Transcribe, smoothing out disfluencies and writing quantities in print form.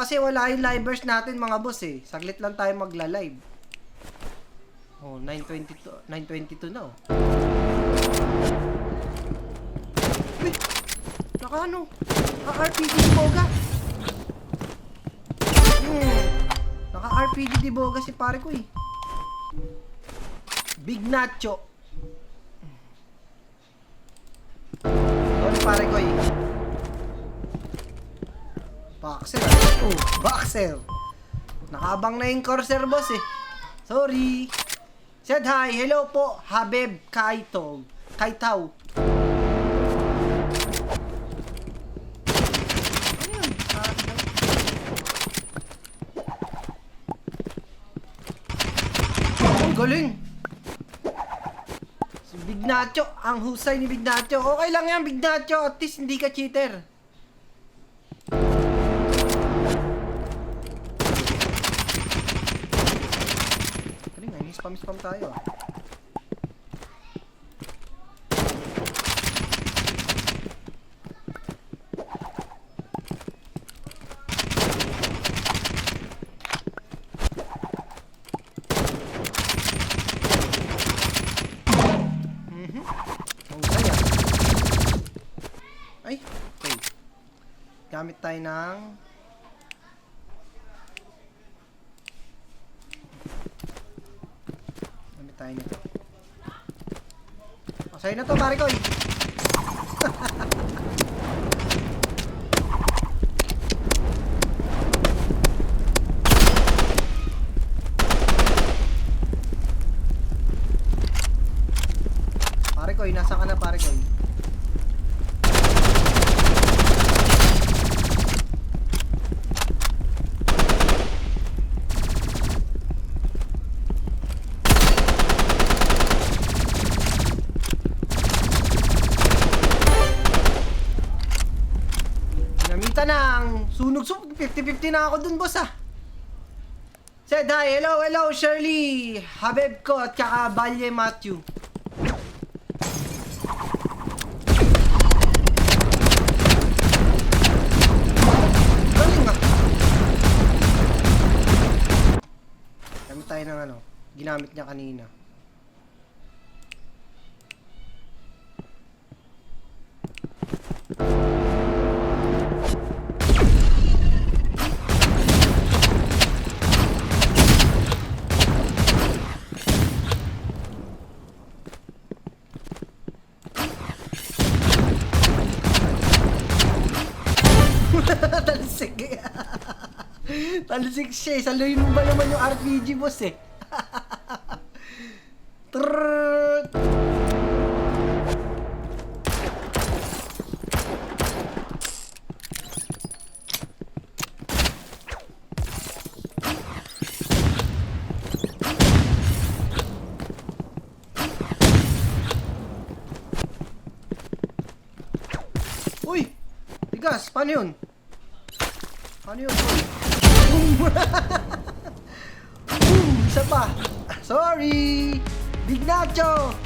kasi wala yung livers natin mga boss eh. Saglit lang tayo magla-live. Oh, 9:22 na oh. Uy! Naka-ano? Naka-RPG di Boga. Naka-RPG di Boga si pare ko eh. Big Nacho. Sorry pare ko eh. Boxer. Oh, boxer. Nakaabang na yung Corsair boss eh. Sorry. Said hi. Hello po. Habib Kaitog. Kaitaw. Ayun. Ang galing. Si Big Nacho. Ang husay ni Big Nacho. Okay lang yan Big Nacho. At least hindi ka cheater. Spam tayo. Ay, okay. Gamit tayo ng tayo nito. O, sa'yo na to, pare ko eh. Pare ko eh, nasa ka na pare ko eh. Nang sunog 50-50 na ako dun boss ah. Said hi, hello Shirley, Habib ko at saka Balye Matthew. Galing ah. Gamit tayo ng ano, ginamit niya kanina. Talsik. Talsik siya eh. Saluhin mo ba naman yung RPG boss eh. Trrrrt. Uy! Tigas, paano yun? Paano yun? Boom! Boom! Isa pa! Sorry! Big Nacho!